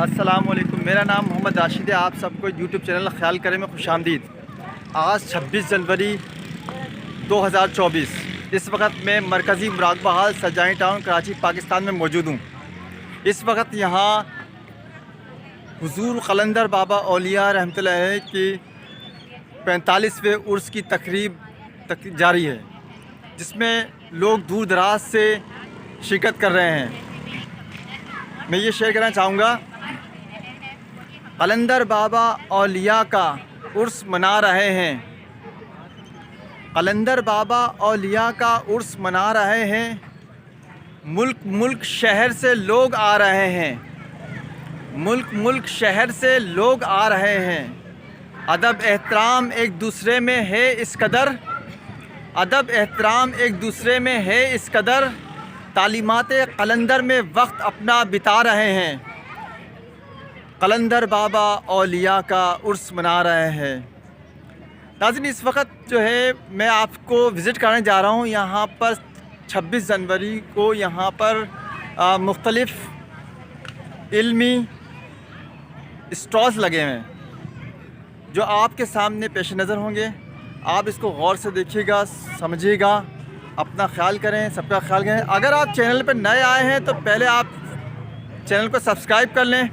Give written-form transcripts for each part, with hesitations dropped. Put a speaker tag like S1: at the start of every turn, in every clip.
S1: السلام علیکم، میرا نام محمد راشد ہے. آپ سب کو یوٹیوب چینل خیال کریں میں خوش آمدید. آج 26 جنوری 2024. اس وقت میں مرکزی مراقبہ ہال سرجانی ٹاؤن کراچی پاکستان میں موجود ہوں. اس وقت یہاں حضور قلندر بابا اولیاء رحمۃ اللہ علیہ کی 45ویں عرس کی تقریب جاری ہے، جس میں لوگ دور دراز سے شرکت کر رہے ہیں. میں یہ شیئر کرنا چاہوں گا، قلندر بابا اولیاء کا عرس منا رہے ہیں. قلندر بابا اولیاء کا عرس منا رہے ہیں. ملک شہر سے لوگ آ رہے ہیں. ملک شہر سے لوگ آ رہے ہیں. ادب احترام ایک دوسرے میں ہے اس قدر، ادب احترام ایک دوسرے میں ہے اس قدر. تعلیمات قلندر میں وقت اپنا بتا رہے ہیں. قلندر بابا اولیاء کا عرس منا رہے ہیں. ناظرین، اس وقت جو ہے میں آپ کو وزٹ کرنے جا رہا ہوں. یہاں پر 26 جنوری کو یہاں پر مختلف علمی اسٹالز لگے ہوئے ہیں جو آپ کے سامنے پیش نظر ہوں گے. آپ اس کو غور سے دیکھیے گا، سمجھیے گا، اپنا خیال کریں، سب کا خیال کریں. اگر آپ چینل پہ نئے آئے ہیں تو پہلے آپ چینل کو سبسکرائب کر لیں،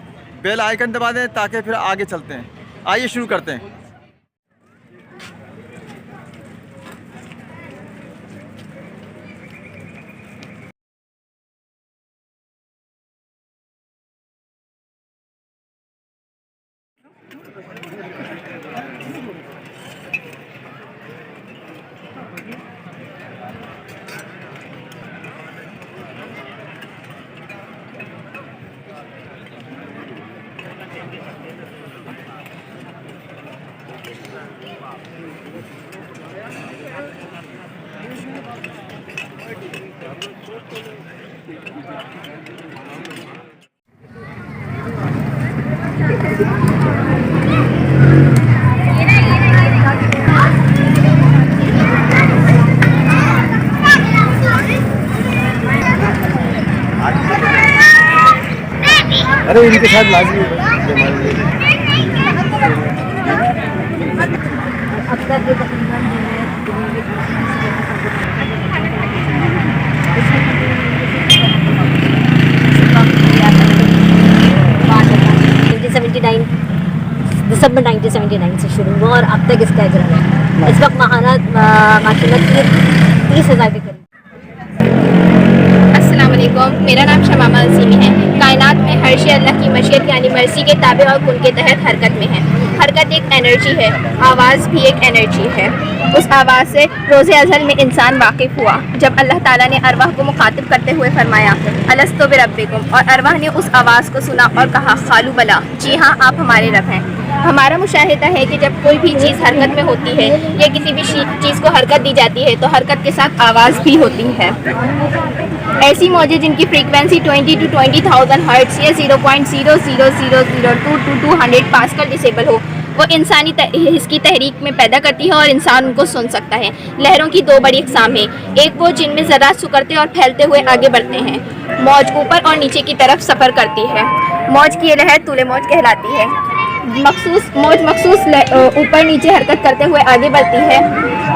S1: بیل آئیکن دبا دیں تاکہ پھر آگے چلتے ہیں. آئیے شروع کرتے ہیں. ارے ان کے ساتھ لازمی
S2: دسمبر 1979 سے شروع ہوا اور اب تک اس کا اجرا ہے. اس وقت ماہانہ ماشاء اللہ 30,000 کے قریب.
S3: السلام علیکم، میرا نام شمامہ عظیمی ہے. کائنات میں ہر شے اللہ کی مشیت یعنی مرضی کے تابع اور کن کے تحت حرکت میں ہے. حرکت ایک انرجی ہے، آواز بھی ایک انرجی ہے. اس آواز سے روز ازل میں انسان واقف ہوا جب اللہ تعالیٰ نے ارواح کو مخاطب کرتے ہوئے فرمایا الستو بربکم، اور ارواح نے اس آواز کو سنا اور کہا قالوا بلی، جی ہاں آپ ہمارے رب ہیں. ہمارا مشاہدہ ہے کہ جب کوئی بھی چیز حرکت میں ہوتی ہے یا کسی بھی چیز کو حرکت دی جاتی ہے تو حرکت کے ساتھ آواز بھی ہوتی ہے. ایسی موجیں جن کی فریکوینسی 20 to 20,000 ہرٹز یا 0.00002 to 200 پاسکل ڈسیبل ہو، وہ انسانی حس کی تحریک میں پیدا کرتی ہے اور انسان ان کو سن سکتا ہے. لہروں کی دو بڑی اقسام ہیں، ایک وہ جن میں ذرات سکڑتے اور پھیلتے ہوئے آگے بڑھتے ہیں. موج اوپر اور نیچے کی طرف سفر کرتی ہے. موج کی یہ لہر طول موج کہلاتی ہے. مخصوص اوپر نیچے حرکت کرتے ہوئے آگے بڑھتی ہے.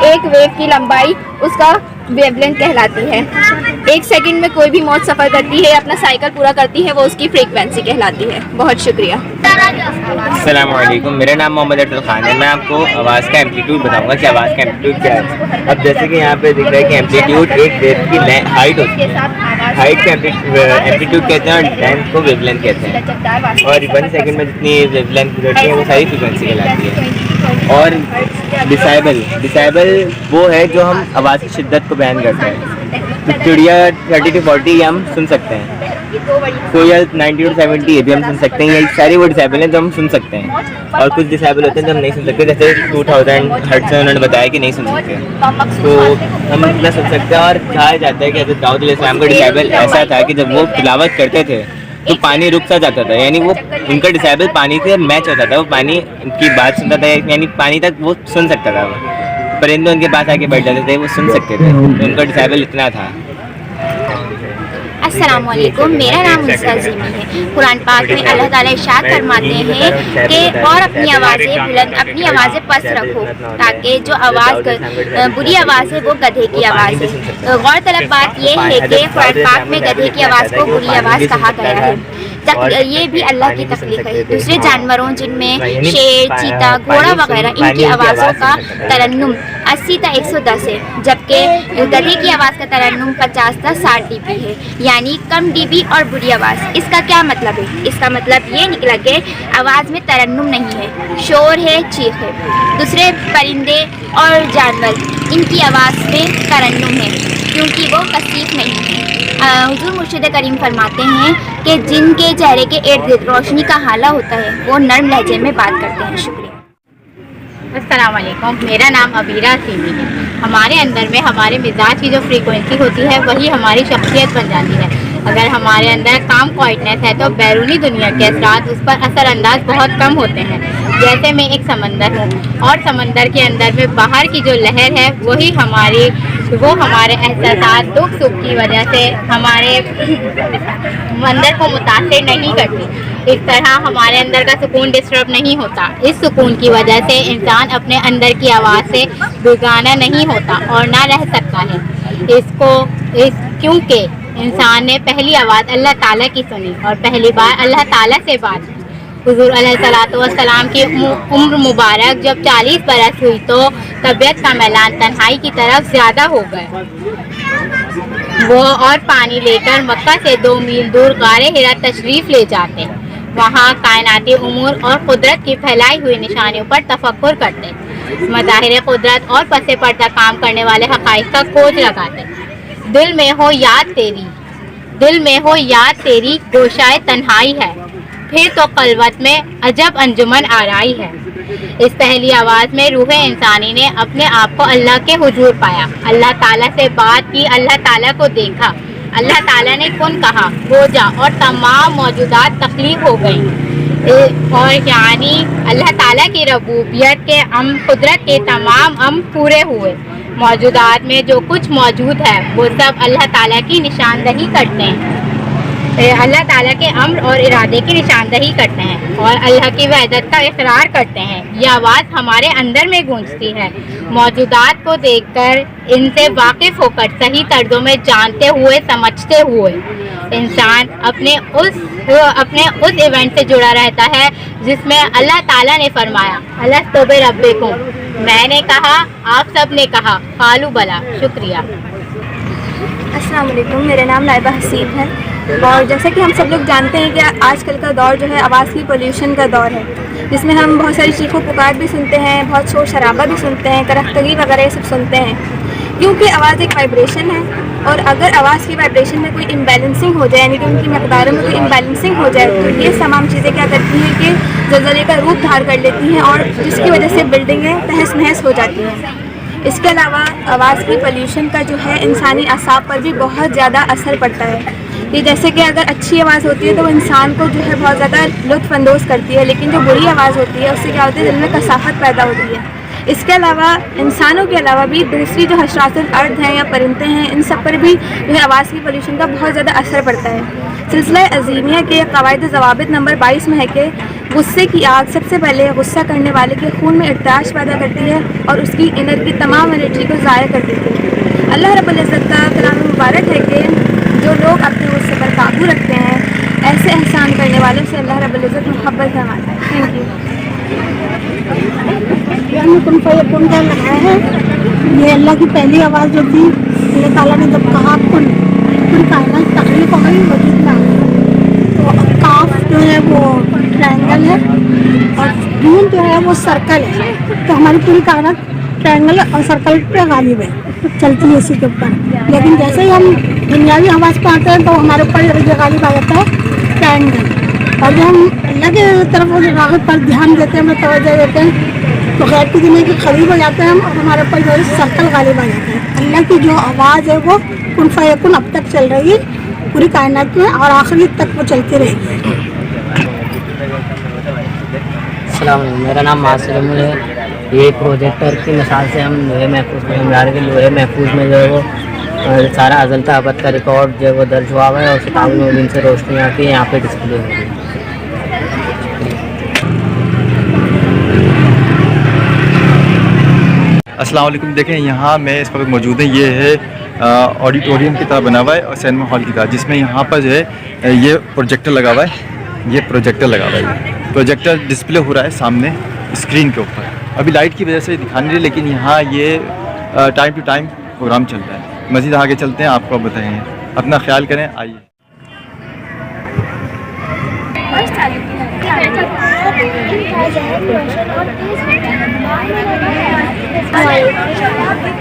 S3: ایک ویو کی لمبائی اس کا ویو لینتھ کہلاتی ہے. 1 سیکنڈ میں کوئی بھی موج سفر کرتی ہے، اپنا سائیکل پورا کرتی ہے، وہ اس کی فریکوینسی کہلاتی ہے. بہت شکریہ.
S4: السلام علیکم، میرا نام محمد افضل خان ہے. میں آپ کو آواز کا ایمپلیٹیوڈ بتاؤں گا کہ آواز کا ایمپلیٹیوڈ کیا ہے. اب جیسے کہ یہاں پہ دکھ رہا ہے کہ ایمپلیٹیوڈ ایک ویو کی ہائٹ ہوتی ہے. ہائٹ کا ایمپلیٹیوڈ کہتے ہیں اور لینتھ کو ویو لینتھ کہتے ہیں. اور 1 سیکنڈ میں جتنی ویو لینتھ گزرتی ہے وہ ساری فریکوینسی کہلاتی ہے. اور ڈسائبل وہ ہے جو ہم آواز کی شدت کو بیان کرتے ہیں. چڑیا 30 to 40 ہم سن سکتے ہیں، کوئل 90 to 70 یہ بھی ہم سن سکتے ہیں. یہ سارے وہ ڈسیبل ہیں جو ہم سن سکتے ہیں. اور کچھ ڈسیبل ہوتے ہیں جو ہم نہیں سن سکتے، جیسے 2000 ہرٹز میں انہوں نے بتایا کہ نہیں سن سکتے. تو ہم اتنا سن سکتے ہیں. اور کہا جاتا ہے کہ حضرت داؤد علیہ السلام کا ڈسیبل ایسا تھا کہ جب وہ تلاوت کرتے تھے تو پانی رک سا جاتا تھا، یعنی وہ ان کا ڈسیبل پانی سے میچ ہوتا تھا. وہ پانی ان کی بات سنتا تھا، یعنی پانی تک وہ سن سکتا تھا. پرندے ان کے پاس آ کے بیٹھ جاتے تھے، وہ سن سکتے تھے. ان کا ڈسیبل اتنا تھا.
S3: अस्सलामुअलैकुम, मेरा नाम मुनसा ज़ीमी है। कुरान पाक में अल्लाह ताला इरशाद फरमाते हैं कि और अपनी आवाज़ें बुलंद, अपनी आवाज़ें पस्त रखो, ताकि जो आवाज़ बुरी आवाज़ है वो गधे की आवाज़ है। गौरतलब बात यह है कि कुरान पाक में गधे की आवाज़ को बुरी आवाज़ कहा गया है। ये भी अल्लाह की तख्लीक है। दूसरे जानवरों जिनमें शेर, चीता, घोड़ा वगैरह, इनकी आवाज़ों का तरन्नुम 80 ta 110 है, जबकि गधे की आवाज़ का तरन्नुम 50 ta 60 dB है, यानी कम dB और बुरी आवाज़। इसका क्या मतलब है? इसका मतलब ये निकला कि आवाज़ में तरन्नुम नहीं है, शोर है, चीख है। दूसरे परिंदे और जानवर, इनकी आवाज़ में तरन्नुम है क्योंकि वो कसीफ नहीं है। हुजूर मुर्शिद करीम फरमाते हैं कि जिनके चेहरे के इर्द गिर्द रोशनी का हाला होता है वो नर्म लहजे में बात करते हैं। शुक्रिया।
S5: अस्सलाम वालेकुम, मेरा नाम अबीरा सीमी है। हमारे अंदर में हमारे मिजाज की जो फ्रीक्वेंसी होती है वही हमारी शख्सियत बन जाती है। अगर हमारे अंदर काम क्वाइटनेस है तो बैरूनी दुनिया के असरात उस पर असरअंदाज बहुत कम होते हैं। जैसे मैं एक समंदर हूँ और समंदर के अंदर में बाहर की जो लहर है वही हमारे एहसास दुख सुख की वजह से हमारे अंदर को मुतासिर नहीं करती। इस तरह हमारे अंदर का सुकून डिस्टर्ब नहीं होता। इस सुकून की वजह से इंसान अपने अंदर की आवाज़ से बेगाना नहीं होता और ना रह सकता है। क्योंकि इंसान ने पहली आवाज़ अल्लाह ताला की सुनी और पहली बार अल्लाह ताला से बात की। हुजूर अलैहिस्सलातु वस्सलाम की उम्र मुबारक जब 40 बरस हुई तो तबीयत का मैलान तन्हाई की तरफ ज़्यादा हो गया। वो और पानी लेकर मक्का से 2 मील दूर गारे हिरा तशरीफ़ ले जाते, वहाँ कायनाती उमूर और कुदरत की फैलाई हुई निशानियों पर तफक्कुर करते, मज़ाहिर कुदरत और पसे पर्दा काम करने वाले हक़ाइक़ का खोज लगाते। दिल में हो याद तेरी गोशाए तन्हाई है, फिर तो कलवत में अजब अंजुमन आराई है। इस पहली आवाज़ में रूह इंसानी ने अपने आप को अल्लाह के हुजूर पाया, अल्लाह ताला से बात की, अल्लाह ताला को देखा। अल्लाह ताला ने कुन कहा, हो जा, और तमाम मौजूदात तख्लीक हो गई। और यानी अल्लाह ताला की रबूबियत के कुदरत के तमाम पूरे हुए। मौजूदात में जो कुछ मौजूद है वो सब अल्लाह ताला की निशानदही करते हैं, अल्लाह ताला के अम्र और इरादे की निशानदही करते हैं और अल्लाह की वहदत का इकरार करते हैं। यह आवाज़ हमारे अंदर में गूंजती है। मौजूदात को देखकर, इनसे वाकिफ़ होकर, सही तर्जों में जानते हुए, समझते हुए इंसान अपने उस इवेंट से जुड़ा रहता है जिसमें अल्लाह ताला ने फरमाया, अलस्तु बिरब्बिकुम, मैंने कहा, आप सब ने कहा, कालू बला। शुक्रिया।
S6: अस्सलाम वालेकुम, मेरा नाम नाइबा हसीब है और जैसा कि हम सब लोग जानते हैं कि आजकल का दौर जो है आवाज़ की पोल्यूशन का दौर है, जिसमें हम बहुत सारी चीखों पुकार भी सुनते हैं, बहुत शोर शराबा भी सुनते हैं, करख्तगी वगैरह ये सब सुनते हैं, क्योंकि आवाज़ एक वाइब्रेशन है। और अगर आवाज़ की वाइब्रेशन में कोई इम्बैलेंसिंग हो जाए, यानी कि उनकी मकदारों में कोई इम्बैलेंसिंग हो जाए, तो ये तमाम चीज़ें क्या करती हैं कि ज़लज़ले का रूप धार कर लेती हैं और जिसकी वजह से बिल्डिंगें तहस नहस हो जाती हैं। इसके अलावा आवाज़ की पोल्यूशन का जो है इंसानी असाब पर भी बहुत ज़्यादा असर पड़ता है। कि जैसे कि अगर अच्छी आवाज़ होती है तो वो इंसान को जो है बहुत ज़्यादा लुत्फ़ अंदोज़ करती है, लेकिन जो बुरी आवाज़ होती है उससे क्या होती है, दिल में कसाहत पैदा होती है। इसके अलावा इंसानों के अलावा भी दूसरी जो हशरातुल अर्द हैं या परिंदे हैं, इन सब पर भी जो है आवाज़ की पोल्यूशन का बहुत ज़्यादा असर पड़ता है। सिलसिला अज़ीमिया के क़वाइद ज़वाबित नंबर 22 में है कि गुस्से की आग सबसे पहले गुस्सा करने वाले के खून में इर्ताश पैदा करती है और उसकी इनर की तमाम एनर्जी को ज़ाया कर देती है। अल्लाह रब्बुल इज़्ज़त का कलाम मुबारक है कि जो लोग अपने गुस्से पर काबू रखते हैं, ऐसे एहसान करने वालों से अल्लाह रब्बुल इज़्ज़त मोहब्बत फरमाता है। Thank you.
S7: कुन फयकुन का लगाया है, ये अल्लाह की पहली आवाज़ जो थी, अल्लाह ताला ने जब कहा कुन कायनात तकलीफ हो गई वजूद में आ गई। तो काफ जो है वो ट्रायंगल है और नून जो है वो सर्कल है, तो हमारी पूरी कायनात ट्रायंगल और सर्कल पे गालिब है, चलती है इसी के ऊपर। लेकिन जैसे ही हम दुनियावी आवाज़ पर आते हैं तो हमारे ऊपर गालिब आ जाता है ट्रायंगल, और जब हम अल्लाह के तरफ राग़िब पर ध्यान देते हैं, हमें तवज्जो देते हैं, तो गैर की दुनिया के करीब हो जाते हैं हम और हमारे ऊपर जो है सर्कल गालिब आ जाता है। अल्लाह की जो आवाज़ है वो कुन फयकुन अब तक चल रही है पूरी कायनात में और आखिरी तक वो चलती रहेगी।
S8: अस्सलाम वालेकुम, मेरा नाम मासिर अमूल है। ये प्रोजेक्टर की मिसाल से हम लोहे महफूज में, हम के लोहे महफूज में जो है वो और सारा अज़ल ता अबद का रिकॉर्ड जो है वो दर्ज हुआ हुआ है और किताब मुबीन से रोशनी आती है यहाँ पे डिस्प्ले हो रही है।
S1: अस्सलाम वालेकुम। देखें यहाँ मैं इस वक्त मौजूद है, ये है ऑडिटोरियम की तरह बना हुआ है और सिनेमा हॉल की तरह, जिसमें यहाँ पर जो है ये प्रोजेक्टर लगा हुआ है, ये प्रोजेक्टर लगा हुआ है, प्रोजेक्टर डिस्प्ले हो रहा है सामने स्क्रीन के ऊपर। अभी लाइट की वजह से दिखा नहीं रही, लेकिन यहाँ ये टाइम टू टाइम प्रोग्राम चल रहा है। मज़ीद आगे चलते हैं, आपको बताएंगे। अपना ख्याल करें, आइए।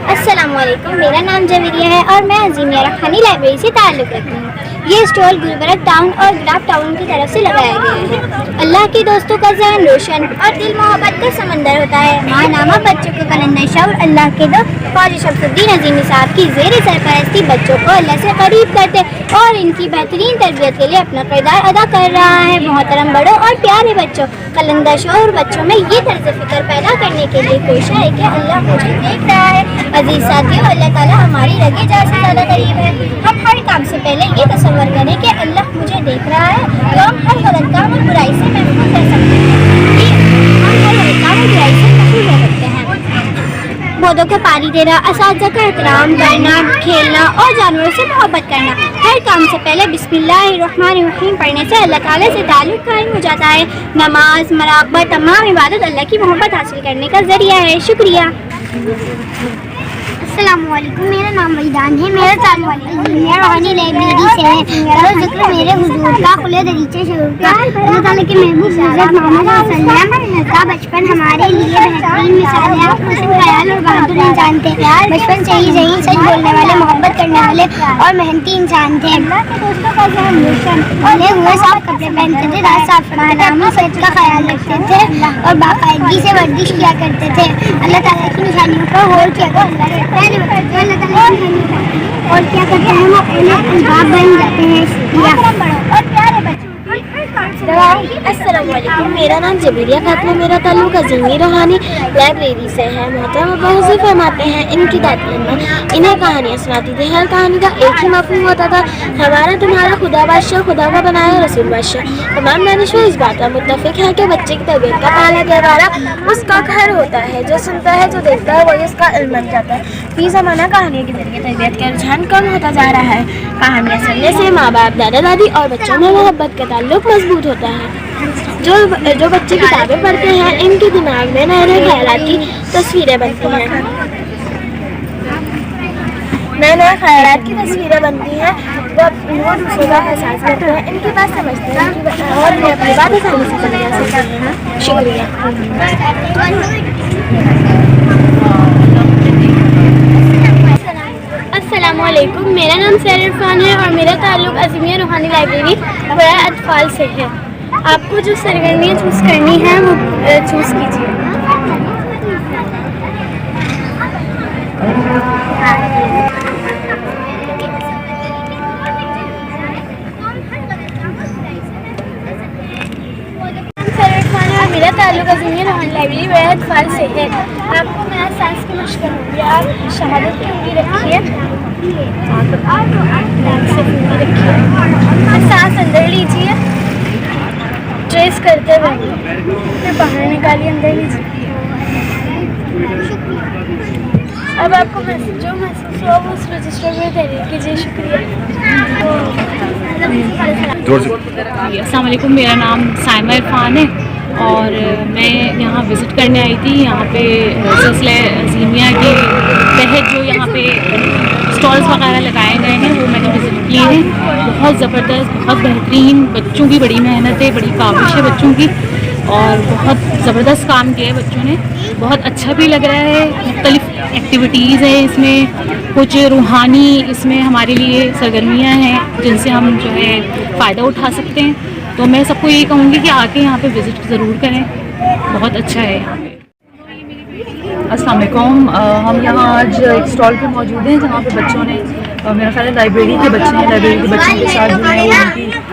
S9: अस्सलाम वालेकुम, मेरा नाम जवेरिया है और मैं अजीमिया रखानी लाइब्रेरी से ताल्लुक़ रखती हूँ। ये स्टॉल गुलबर्ग टाउन और गुलाब टाउन की तरफ से लगाया गया है। अल्लाह के दोस्तों का ज़हन रोशन और दिल मोहब्बत का समंदर होता है। माहनामा बच्चों को कलंदर शौर अल्लाह के दो ख्वाजा शमसुद्दीन अज़ीमी साहब की ज़ेर सरपरस्ती बच्चों को अल्लाह से करीब करते और इनकी बेहतरीन तरबियत के लिए अपना किरदार अदा कर रहा है। मोहतरम बड़ों और प्यारे बच्चों, कलंदर शौर बच्चों में ये तर्ज़ फ़िक्र पैदा करने के लिए कोशिश है कि अल्लाह मुझे देख रहा है। अजीज़ साथियों, अल्लाह ताला हमारी रगे जा से ज़्यादा करीब है। हम हर काम से पहले ये तसव्वुर करें कि अल्लाह मुझे देख रहा है, तो हम हर गलत काम और बुराई से महफूज रह सकते हैं। हम हर गलत काम और बुराई से महफूज रह सकते हैं। पौधों को पानी देना, असातिज़ा का एहतराम करना, खेलना और जानवरों से मोहब्बत करना। हर काम से पहले बिस्मिल्लाहिर्रहमानिर्रहीम पढ़ने से अल्लाह ताला से ताल्लुक़ कायम हो जाता है। नमाज, मराक़बा, तमाम इबादत अल्लाह की मोहब्बत हासिल करने का ज़रिया है। शुक्रिया। अस्सलामुअलैकुम, मेरा नाम वहीदान है। मेरा ताल्लुक़ रूहानी लाइब्रेरी से है। करो ज़िक्र मेरे हुज़ूर का, खुले दरीचे शरूर का। अल्लाह ताला के महबूब हज़रत मोहम्मद सल्लल्लाहु का बचपन हमारे लिए बेहतरीन मिसाल है। आप खुश ख्याल और बहादुर इंसान थे। बचपन से ही ज़हीन, सच बोलने वाले, मोहब्बत करने वाले और मेहनती इंसान थे। अल्लाह के दोस्तों का ज़हन रोशन, खुले हुए साफ कपड़े पहनते थे, रात साफ पहनामा सेहत का ख्याल रखते थे और बाकायदगी से वर्जिश किया करते थे। अल्लाह ताला की निशानियों का गौर किया तो अल्लाह से और क्या करते हैं, वो अल्बाब बन जाते हैं।
S6: अस्सलाम वालेकुम, मेरा नाम जबीरिया खातून, मेरा ताल्लुक़ अज़ीमी रूहानी लाइब्रेरी से है। मोहतरम अब्बा हुज़ूर फरमाते हैं, इनकी दादी अम्मा इन्हें कहानियाँ सुनाती थी। हर कहानी का एक ही मफ़हूम होता था, हमारा तुम्हारा खुदा बादशाह, खुदा का बनाया रसूल बादशाह। तमाम दानिश्वर इस बात पर मुत्तफ़िक़ है कि बच्चे की तबीयत का पहला गहवारा उसका घर होता है। जो सुनता है, जो देखता है, वही उसका इल्म बन जाता है। फी ज़माना कहानियों के ज़रिए तबीयत का रुझान कम होता जा रहा है। कहानियाँ सुनने से माँ बाप, दादा दादी और बच्चों में मोहब्बत का ताल्लुक़ मजबूत होता है। जो बच्चे किताबें पढ़ते हैं, इनके दिमाग में नए नए ख्यालात की तस्वीरें बनती हैं। नए नए ख्यालात की तस्वीरें बनती हैं। वो दूसरों का एहसास करते हैं, इनकी बात समझते हैं और अपनी बात आसानी से समझ सकते हैं। शुक्रिया। अस्सलामुअलैकुम, मेरा नाम सैर इरफान है और मेरा ताल्लुक़ अज़ीमिया रूहानी लाइब्रेरी बराए अतफ़ाल से है। आपको जो सरगर्मियाँ चूज़ करनी है वो चूज़ कीजिए। मेरा ताल्लुक़ अज़ीमिया रूहानी लाइब्रेरी बराए अतफ़ाल से है। आपको मैं सांस की मश्क करूँगी। आप शहादत की उंगली रखिए, सांस अंदर लीजिए, ट्रेस करते हुए फिर बाहर निकालिए, अंदर लीजिए। अब आपको जो महसूस हुआ वो उस रजिस्टर में तहरीर कीजिए। शुक्रिया।
S10: अस्सलाम वालेकुम, मेरा नाम साइमा इरफान है और मैं यहाँ विज़िट करने आई थी। यहाँ पे सिलसिले अज़ीमिया के तहत जो यहाँ पे स्टॉल्स वगैरह लगाए गए हैं वो मैंने विज़िट किए हैं। बहुत ज़बरदस्त, बहुत बेहतरीन, बच्चों की बड़ी मेहनत है, बड़ी काविश है बच्चों की और बहुत ज़बरदस्त काम किया है बच्चों ने। बहुत अच्छा भी लग रहा है। मुख्तलिफ़ एक्टिविटीज़ है इसमें, कुछ रूहानी इसमें हमारे लिए सरगर्मियाँ हैं जिनसे हम जो है फ़ायदा उठा सकते हैं। तो मैं सबको यही कहूँगी कि आके यहाँ पे विज़िट ज़रूर करें, बहुत अच्छा है यहाँ पे।
S11: अस्सलाम वालेकुम, हम यहाँ आज एक स्टॉल पे मौजूद हैं जहाँ पे बच्चों ने, मेरा ख्याल है लाइब्रेरी के बच्चे हैं, लाइब्रेरी के बच्चों के साथ जो है वो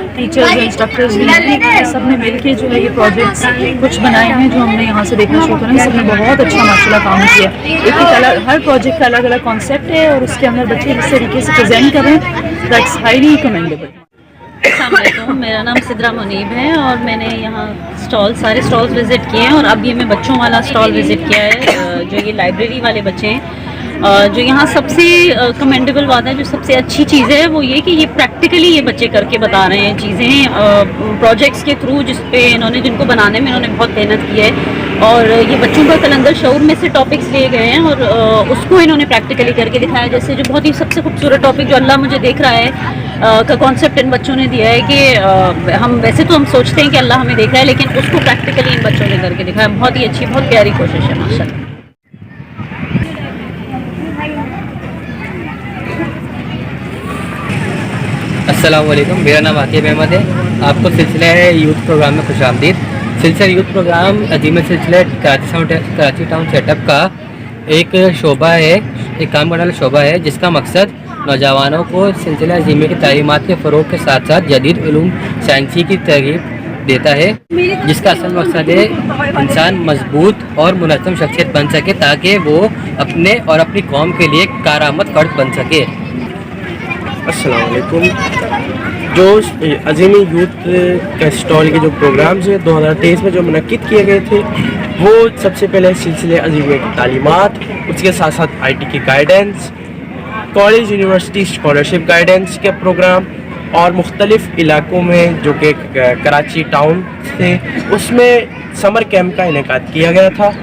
S11: उनकी टीचर्स इंस्ट्रक्टर्स भी हैं, सब ने मिल के जो है ये प्रोजेक्ट्स कुछ बनाए हैं जो हमने यहाँ से देखना शुरू करा। सब ने बहुत अच्छा माशाल्लाह काम किया। एक अलग, हर प्रोजेक्ट का अलग अलग कॉन्सेप्ट है और उसके अंदर बच्चे इस तरीके से प्रेजेंट कर रहे हैं, दैट्स हाईली कमेंडेबल।
S10: अस्सलाम वालेकुम, मेरा नाम सिद्रा मुनीब है और मैंने यहाँ सारे स्टॉल्स विज़िट किए हैं और अब ये मैं बच्चों वाला स्टॉल विज़िट किया है जो ये लाइब्रेरी वाले बच्चे हैं। जो यहाँ सबसे कमेंडेबल बात है, जो सबसे अच्छी चीज़ है वो ये कि ये प्रैक्टिकली ये बच्चे करके बता रहे हैं चीज़ें प्रोजेक्ट्स के थ्रू, जिस पे इन्होंने जिनको बनाने में इन्होंने बहुत मेहनत की है और ये बच्चों का कलंदर शऊर में से टॉपिक्स लिए गए हैं और उसको इन्होंने प्रैक्टिकली करके दिखाया। जैसे जो बहुत ही सबसे खूबसूरत टॉपिक जो अल्लाह मुझे देख रहा है का कॉन्सेप्ट इन बच्चों ने दिया है कि हम वैसे तो हम सोचते हैं कि अल्लाह हमें देख रहा है, लेकिन उसको प्रैक्टिकली इन बच्चों ने करके दिखाया। बहुत ही अच्छी, बहुत प्यारी कोशिश है माशाल्लाह।
S8: अस्सलाम वालेकुम, मेरा नाम आतिफ अहमद है। आपको सिलसिला यूथ प्रोग्राम में खुशामदीद। सिलसिला यूथ प्रोग्राम अजीम सिलसिला कराची टाउन सेटअप का एक शोबा है, एक काम करने वाला शोबा है जिसका मकसद नौजवानों को सिलसिला अजीम की तालीमात के फ़रोग़ के साथ साथ जदीद उलूम साइंसी की तरगीब देता है, जिसका असल मकसद है इंसान मजबूत और मुनज़्ज़म शख्सियत बन सके ताकि वो अपने और अपनी कौम के लिए कारआमद फ़र्द बन सके।
S12: अस्सलाम वालेकुम। जो अजीमी यूथ का स्टॉल के जो प्रोग्राम्स हैं 2023 में जो मुनक्किद किए गए थे, वो सबसे पहले सिलसिले अजीमी की तालीमात, उसके साथ साथ IT की guidance, college university scholarship guidance के प्रोग्राम और मुख्तलिफ़ इलाकों में जो कि कराची टाउन थे उसमें समर कैंप का इनेकाद किया गया था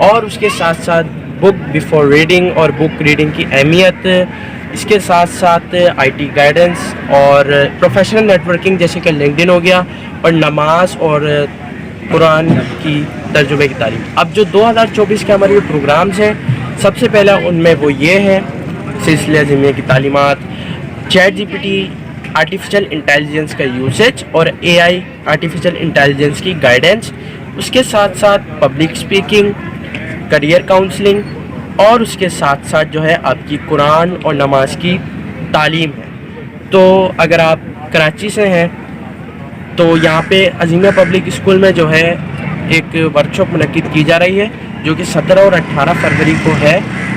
S12: और उसके साथ साथ बुक बिफोर रीडिंग और बुक रीडिंग की अहमियत, इसके साथ साथ IT गाइडेंस और प्रोफेशनल नेटवर्किंग जैसे कि लिंक्डइन हो गया और नमाज और कुरान की तर्जुमे की तालीम। अब जो 2024 के हमारे प्रोग्राम्स हैं, सबसे पहला उनमें वो ये है सिलसिला अज़ीमिया की तालीमात, ChatGPT आर्टिफिशियल इंटेलिजेंस का यूसेज और AI आर्टिफिशियल इंटेलिजेंस की गाइडेंस, उसके साथ साथ पब्लिक स्पीकिंग, करियर काउंसलिंग और उसके साथ साथ जो है आपकी कुरान और नमाज की तालीम है। तो अगर आप कराची से हैं तो यहाँ पे अज़ीमिया पब्लिक स्कूल में जो है एक वर्कशॉप मुनक्किद की जा रही है जो कि 17 और 18 फरवरी को है,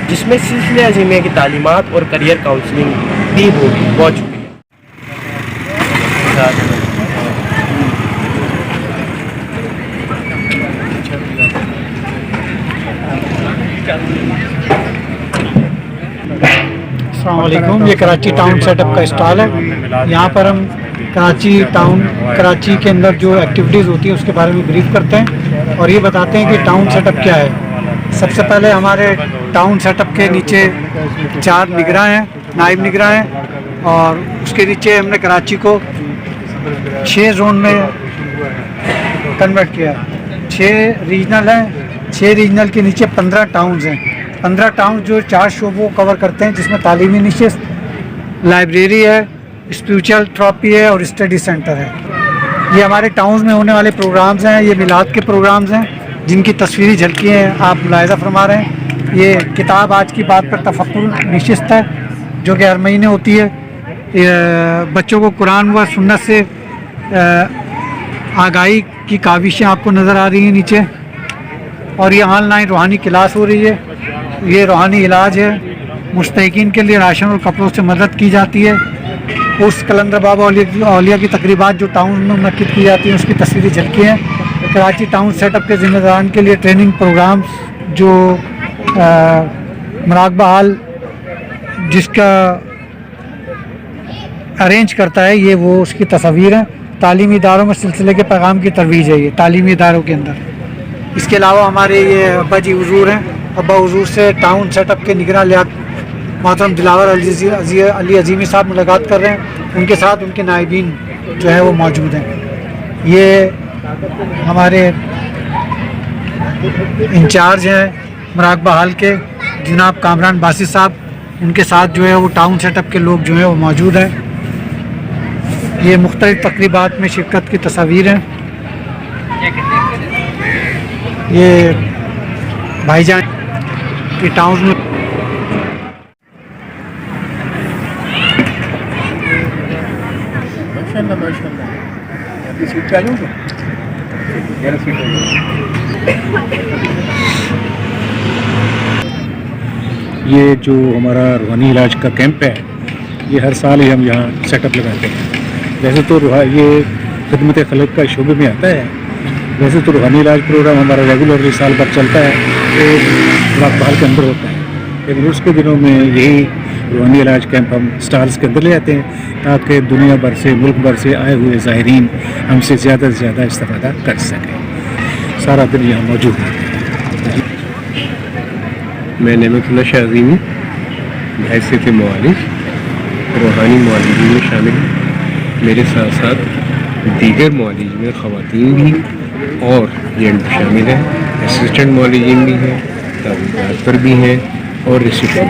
S12: जिसमें सिलसिले अज़ीमिया की तालीमात और करियर काउंसलिंग भी हो चुकी है।
S13: अस्सलाम वालेकुम, ये कराची टाउन सेटअप का स्टॉल है। यहाँ पर हम कराची के अंदर जो एक्टिविटीज़ होती है उसके बारे में ब्रीफ करते हैं और ये बताते हैं कि टाउन सेटअप क्या है। सबसे पहले हमारे टाउन सेटअप के नीचे 4 निगरां हैं, नायब निगरां हैं और उसके नीचे हमने कराची को 6 जोन में कन्वर्ट किया है। 6 रीजनल हैं, 6 रीजनल के नीचे 15 टाउन्स हैं। 15 टाउन जो 4 शोबों को कवर करते हैं, जिसमें तालीमी निशिस्त, लाइब्रेरी है, स्पिरिचुअल थेरेपी है और स्टडी सेंटर है। ये हमारे टाउन्स में होने वाले प्रोग्राम्स हैं। ये मिलाद के प्रोग्राम्स हैं जिनकी तस्वीरी झलकियाँ आप मुलाहिज़ा फरमा रहे हैं। ये किताब आज की बात पर तफक्कुर निशिस्त है जो कि हर महीने होती है। बच्चों को कुरान व सुन्नत से आगाही की काविशें आपको नज़र आ रही हैं नीचे। और ये ऑनलाइन रूहानी क्लास हो रही है। ये रूहानी इलाज है। मुस्तहिकीन के लिए राशन और कपड़ों से मदद की जाती है। उस कलंदर बाबा औलिया की तकरीबात जो टाउन में मुनक्किद की जाती हैं उसकी तस्वीरें झलकी हैं। कराची टाउन सेटअप के ज़िम्मेदारान के लिए ट्रेनिंग प्रोग्राम्स जो मुराकबा हाल जिसका अरेंज करता है, ये वो उसकी तस्वीर है। तालीमी इदारों में सिलसिले के पैगाम की तरवीज है ये तालीमी इदारों के अंदर। इसके अलावा हमारे ये अब्बा जी हुजूर हैं। अब्बा हुजूर से टाउन सेटअप के निगरां लियाक़त मोहतरम दिलावर अली अज़ीमी साहब मुलाकात कर रहे हैं। उनके साथ उनके नायबीन जो है वो मौजूद हैं। ये हमारे इंचार्ज हैं मुराकबा हाल के जनाब कामरान बासित साहब, उनके साथ जो है वो टाउन सेटअप के लोग जो हैं वो मौजूद हैं। ये मुख्तलिफ़ तकरीबात में शिरकत की तस्वीर हैं। ये भाईजान के टाउन में माशाअल्लाह
S14: ये जो हमारा रूहानी इलाज का कैंप है, ये हर साल ही हम यहाँ सेटअप लगाते हैं। वैसे तो ये खिदमत खलक का शोबे में आता है, वैसे तो रूहानी इलाज प्रोग्राम हमारा रेगुलरली साल भर चलता है, तो राखपाल के अंदर होता है, लेकिन उसके दिनों में यही रूहानी इलाज कैंप हम स्टाल्स के अंदर ले आते हैं ताकि दुनिया भर से, मुल्क भर से आए हुए ज़ाहिरीन हमसे ज़्यादा से ज़्यादा इस्तेफ़ादा कर सकें। सारा दिन यहाँ मौजूद है।
S15: मैं नेमतुल्लाह शाह अज़ीमी हैसियत मुआलिज रूहानी मुआलिज में शामिल हूँ। मेरे साथ साथ दीगर मुआलिज में ख़वातीन भी और जेंट शामिल हैं, असिस्टेंट मुआलिजीन भी हैं, ताबीज़ात पर भी हैं और रिसेप्शन।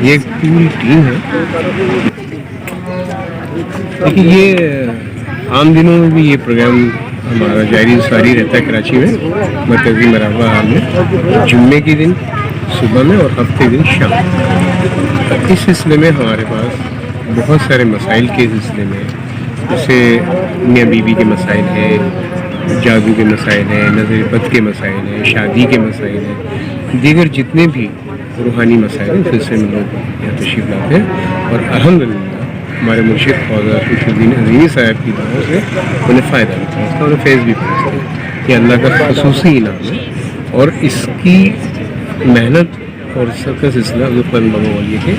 S15: ये एक पूरी टीम है। देखिए, ये आम दिनों में भी ये प्रोग्राम हमारा जारी सारी रहता है कराची में, मरकज़ी मराबा हाल में, जुम्मे के दिन सुबह में और हफ्ते दिन शाम। इस सिलसिले में हमारे पास बहुत सारे मसाइल के सिलसिले में, जैसे मियाँ बीवी के मसाइल हैं, जादू के मसाइल हैं, नज़र बद के मसाइल हैं, शादी के मसाइल हैं, दीगर जितने भी रूहानी मसाइल हैं, उस सिलसिले में लोग यहाँ तशरीफ़ लाते हैं और अल्हम्दुलिल्लाह हमारे मुर्शिद ख्वाजा खुशुद्दीन अज़ीमी साहब की दुआओं से उन्हें फ़ायदा भी पहुँचता है, उन्हें फैज़ भी पहुँचता है। ये अल्लाह का ख़ुसूसी इनाम है और इसकी मेहनत और इसका सिलसिला ज़ुफ़र बाबा वाली के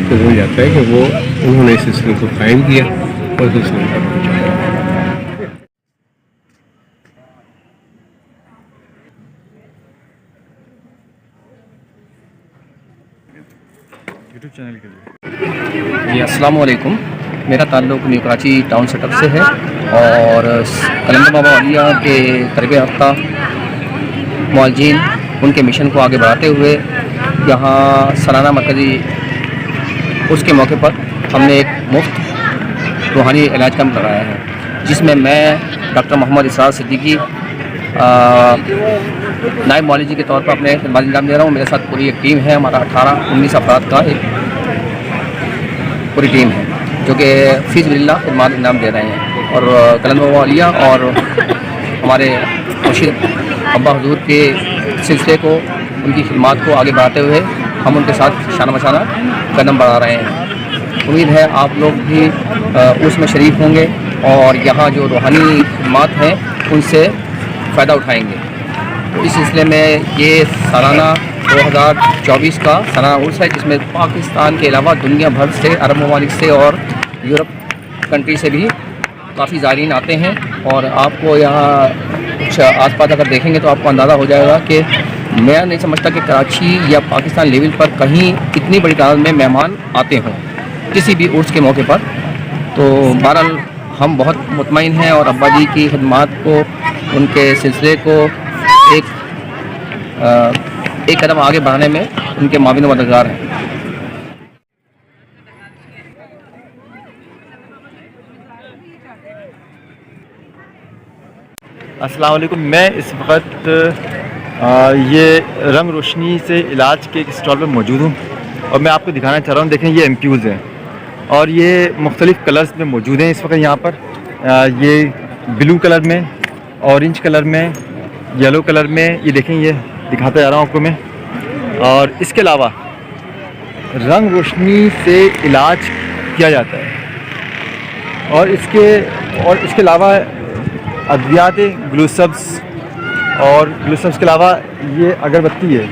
S15: तो हो जाता है कि वो उन्होंने इस सिलसिले को कायम किया और सिलसिले का पहुँचाया।
S1: यूट्यूब चैनल के लिए
S16: जी अस्सलाम वालेकुम। मेरा ताल्लुक़ न्यू कराची टाउन सेटअप से है और कलंदर बाबा वालिया के तरबियत याफ्ता मुअल्लिजीन उनके मिशन को आगे बढ़ाते हुए यहाँ सालाना मरकज़ी उसके मौके पर हमने एक मुफ्त रूहानी इलाज कैंप लगाया है, जिसमें मैं डॉक्टर मोहम्मद इसरार सिद्दीकी नायब मुअल्लिजी के तौर पर अपने खिदमत अंजाम दे रहा हूँ। मेरे साथ पूरी एक टीम है, हमारा 18-19 अफराद का एक पूरी टीम है जो कि फ़ीज़िबिल्लाह खिदमत अंजाम दे रहे हैं। और कलंदर बाबा वालिया और हमारे मुर्शिद अब्बा हुजूर के सिलसिले को, उनकी खिदमत को आगे बढ़ाते हुए हम उनके साथ शाना बशाना कदम बढ़ा रहे हैं। उम्मीद है आप लोग भी उसमें शरीक होंगे और यहाँ जो रूहानी खिदमत हैं उनसे फ़ायदा उठाएंगे। तो इस सिलसिले में ये सालाना 2024 का सालाना उर्स है, जिसमें पाकिस्तान के अलावा दुनिया भर से, अरब ममालिक से और यूरोप कंट्री से भी काफ़ी ज़ायरीन आते हैं। और आपको यहाँ कुछ आस-पास अगर देखेंगे तो आपको अंदाज़ा हो जाएगा कि मैं नहीं समझता कि कराची या पाकिस्तान लेवल पर कहीं इतनी बड़ी तादाद में मेहमान आते हों किसी भी उर्स के मौके पर। तो बहरहाल हम बहुत मुतमईन हैं और अब्बा जी की खिदमत को, उनके सिलसिले को एक कदम आगे बढ़ाने में उनके माविन मददगार हैं।
S1: अस्सलाम वालेकुम। मैं इस वक्त ये रंग रोशनी से इलाज के एक स्टॉल पर मौजूद हूँ और मैं आपको दिखाना चाह रहा हूँ। देखें, ये एम्प्यूज़ हैं और ये मुख्तलिफ़ कलर्स में मौजूद हैं इस वक्त यहाँ पर। ये ब्लू कलर में, ऑरेंज कलर में, येलो कलर में, ये देखें, ये दिखाता जा रहा हूँ आपको मैं। और इसके अलावा रंग रोशनी से इलाज किया जाता है और इसके अलावा अद्वियात ग्लूसब्स और ग्लूसब्स के अलावा ये अगरबत्ती है।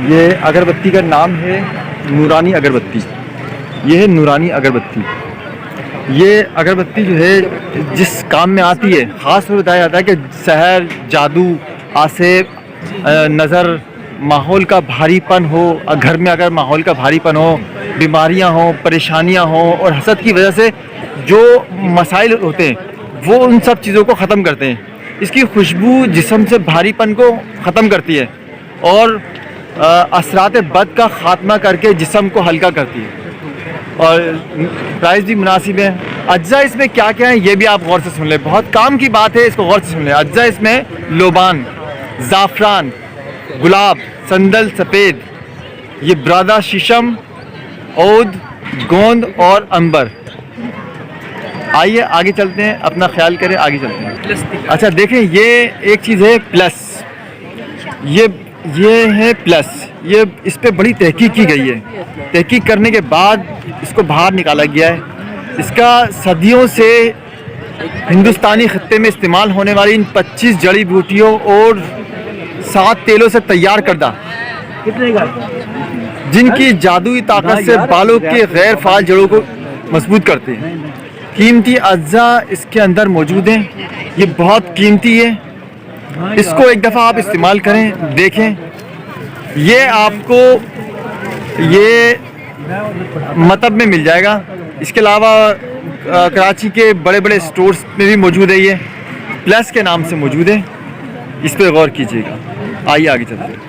S1: ये अगरबत्ती का नाम है नूरानी अगरबत्ती। ये है नूरानी अगरबत्ती। ये अगरबत्ती जो है जिस काम में आती है, ख़ास तौर पर बताया जाता है कि सहर, जादू, आसेब, नज़र, माहौल का भारीपन हो, घर में अगर माहौल का भारीपन हो, बीमारियां हो, परेशानियां हो और हसद की वजह से जो मसाइल होते हैं वो उन सब चीज़ों को ख़त्म करते हैं। इसकी खुशबू जिस्म से भारीपन को ख़त्म करती है और असरात बद का ख़ात्मा करके जिस्म को हल्का करती है और प्राइस भी मुनासिब है। अज्जा इसमें क्या क्या है ये भी आप गौर से सुन लें, बहुत काम की बात है, इसको गौर से सुन लें। अज्जा इसमें लोबान, ज़ाफ़रान, गुलाब, संदल सफ़ेद, ये ब्रादा शीशम, ओद, गोंद और अंबर, آئیے آگے چلتے ہیں, اپنا خیال کریں, آگے چلتے ہیں. اچھا دیکھیں, یہ ایک چیز ہے پلس, یہ ہے پلس, یہ اس پہ بڑی تحقیق کی گئی ہے. تحقیق کرنے کے بعد اس کو باہر نکالا گیا ہے. اس کا صدیوں سے ہندوستانی خطے میں استعمال ہونے والی ان 25 جڑی بوٹیوں اور 7 تیلوں سے تیار کردہ, جن کی جادوئی طاقت سے بالوں کے غیر فعال جڑوں کو مضبوط کرتے ہیں. قیمتی اجزاء اس کے اندر موجود ہیں. یہ بہت قیمتی ہے. اس کو ایک دفعہ آپ استعمال کریں, دیکھیں. یہ آپ کو یہ مطب میں مل جائے گا. اس کے علاوہ کراچی کے بڑے بڑے سٹورز میں بھی موجود ہے. یہ پلس کے نام سے موجود ہے. اس پہ غور کیجیے گا. آئیے آگے چلتے ہیں.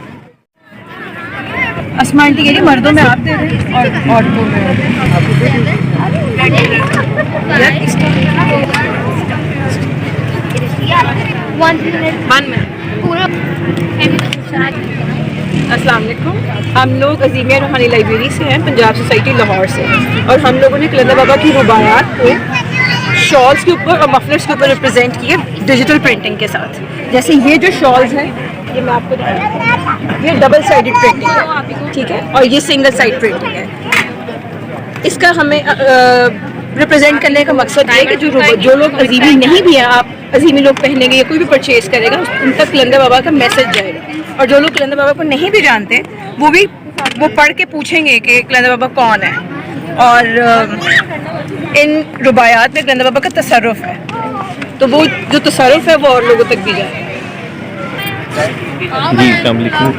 S11: اسما آنٹی کہہ رہی مردوں میں آپ دے رہے ہیں اور عورتوں میں السلام علیکم. ہم لوگ عظیمیہ روحانی لائبریری سے ہیں, پنجاب سوسائٹی لاہور سے, اور ہم لوگوں نے قلندر بابا کی رباعیات کو شالز کے اوپر اور مفلرز کے اوپر ریپرزینٹ کیے ڈیجیٹل پرنٹنگ کے ساتھ. جیسے یہ جو شالز ہیں, یہ میں آپ کو یہ ڈبل سائڈڈ پرنٹنگ ہے, ٹھیک ہے, اور یہ سنگل سائڈ پرنٹنگ ہے. اس کا ہمیں ریپرزینٹ کرنے کا مقصد یہ ہے کہ جو لوگ عظیمی نہیں بھی ہیں, آپ عظیمی لوگ پہنیں گے یا کوئی بھی پرچیز کرے گا, ان تک قلندر بابا کا میسج جائے گا. اور جو لوگ قلندر بابا کو نہیں بھی جانتے وہ پڑھ کے پوچھیں گے کہ قلندر بابا کون ہے. اور ان رباعیات میں قلندر بابا کا تصرف ہے, تو وہ جو تصرف ہے وہ اور لوگوں تک بھی جائے.
S17: جی السلام علیکم.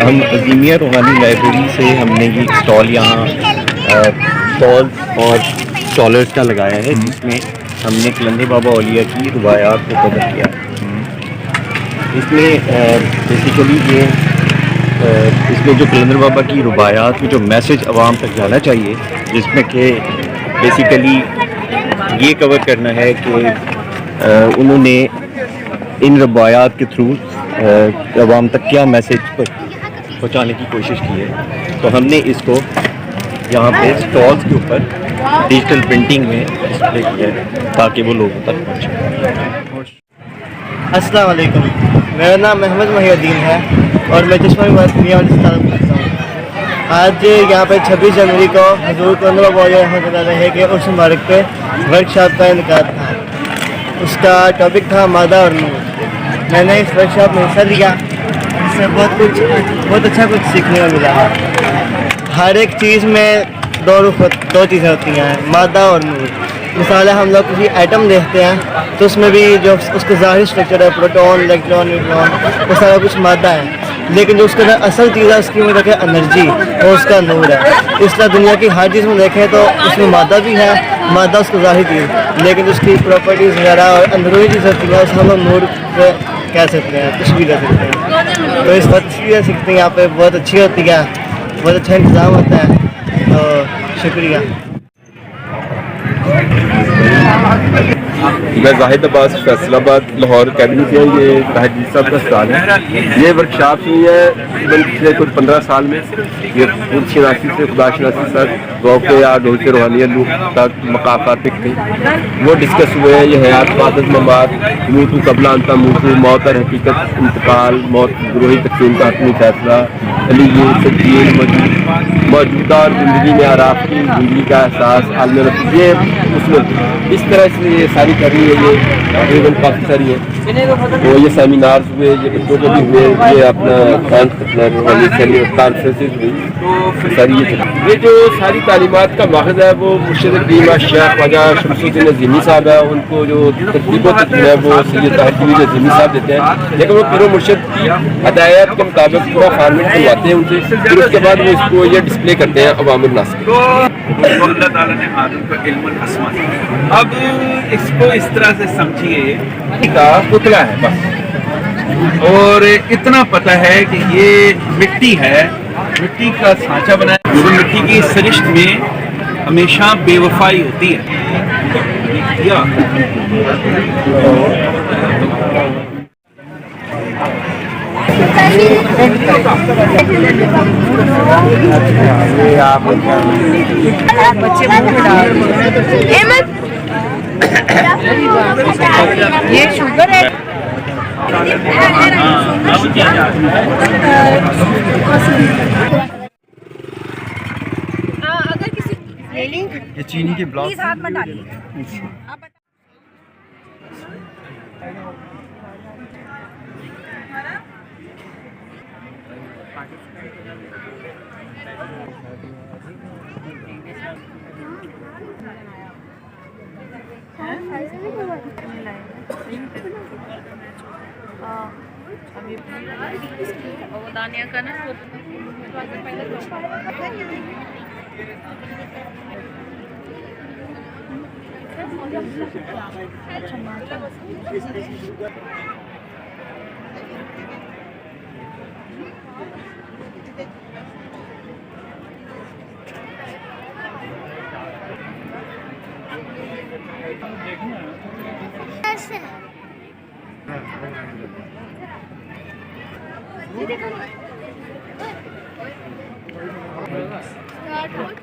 S17: ہم عظیمیہ روحانی لائبریری سے ہم نے یہ اسٹال یہاں اسٹال اور اسٹالرز کا لگایا ہے, جس میں ہم نے قلندر بابا اولیاء کی روایات کو کور کیا ہے. اس میں بیسیکلی اس میں جو قلندر بابا کی روایات میں جو میسج عوام تک جانا چاہیے, جس میں کہ بیسیکلی یہ کور کرنا ہے کہ انہوں نے ان روایات کے تھرو عوام تک کیا میسج پہنچانے کی کوشش کی ہے. تو ہم نے اس کو یہاں پہ اسٹالز کے اوپر ڈیجیٹل پرنٹنگ میں ڈسپلے کیا ہے تاکہ وہ لوگوں تک پہنچے.
S18: السلام علیکم. میرا نام محمد محی الدین ہے اور میں چشمہ میاں والی سے تعلق رکھتا ہوں. آج یہاں پہ 26 جنوری کو حضور قلندر بابا اولیاء رحمۃ اللہ علیہ کے عرس مبارک پہ ورکشاپ کا انعقاد تھا. اس کا ٹاپک تھا مادہ اور نور. میں نے اس ورکشاپ میں حصہ لیا, اس سے بہت اچھا کچھ سیکھنے کو ملا. ہر ایک چیز میں دو چیزیں ہوتی ہیں, مادہ اور نور. مثال ہے, ہم لوگ کسی ایٹم دیکھتے ہیں تو اس میں بھی جو اس کا ظاہری اسٹرکچر ہے, پروٹون, الیکٹران, نیوٹران, وہ سارا کچھ مادہ ہے. لیکن جو اس کے اندر اصل چیز ہے, اس کی وجہ انرجی, وہ اس کا نور ہے. اس طرح دنیا کی ہر چیز میں دیکھیں تو اس میں مادہ بھی ہے, مادہ اس کو ظاہری چیز, لیکن اس کی پراپرٹیز وغیرہ اور اندرونی چیز ہوتی ہیں, اس ہم لوگ نور پہ کہہ سکتے ہیں, کچھ بھی کہہ سکتے ہیں. تو اس وقت کی سیکھتے ہیں یہاں پہ بہت اچھی ہوتی ہے, بہت اچھا انتظام ہوتا ہے. تو شکریہ.
S19: میں زاہد عباس فیصل آباد لاہور اکیڈمی سے. یہ طاہر صاحب کا اسٹال ہے. یہ ورکشاپ ہوئی ہے پچھلے کچھ 15 سال میں. یہ خود شناسی سے خدا شناسی سر ذوق یا ڈول کے روحانیت تک مقافات پک گئی, وہ ڈسکس ہوئے ہیں. یہ حیات فاطت ممات, موتو قبل انتا موتو, موت اور حقیقت, انتقال, موت, گروہی تقسیم کا حتمی فیصلہ, علی سکین, موجودہ اور زندگی میں آراف کی زندگی کا احساس, عالم رفیق. یہ اس میں اس طرح سے یہ ساری کر رہی ہے. یہ تقریباً کافی ساری ہے. تو یہ سیمینارز ہوئے, یہ بچوں کے بھی ہوئے, یہ اپنا کانفرنسز ہوئی. تو ساری یہ جو ساری تعلیمات کا ماخذ ہے وہ مرشد کریم شیخ خواجہ شمس الدین عظیمی صاحب ہے. ان کو جو ترتیب و تدبیر ہے وہ سید طاہر جمیل عظیمی صاحب دیتے ہیں, لیکن وہ پیر و مرشد کی ہدایات کے مطابق پورا فارمیٹ کرواتے ہیں ان سے. پھر اس کے بعد وہ اس کو یہ ڈسپلے کرتے ہیں عوام الناس کے.
S20: اللہ تعالیٰ نے آدم کو علم الاسما دیا. اب اس کو اس طرح سے سمجھیے کا پتلا ہے بس, اور اتنا پتہ ہے کہ یہ مٹی ہے, مٹی کا سانچہ بنا ہے. کیونکہ مٹی کی سرشت میں ہمیشہ بے وفائی ہوتی ہے.
S11: ये शुगर है।
S6: अगर किसी
S1: ये चीनी के ब्लॉक
S6: प्लीज हाथ मत डालिए।
S10: दानिया का ना
S6: स्टार्ट हो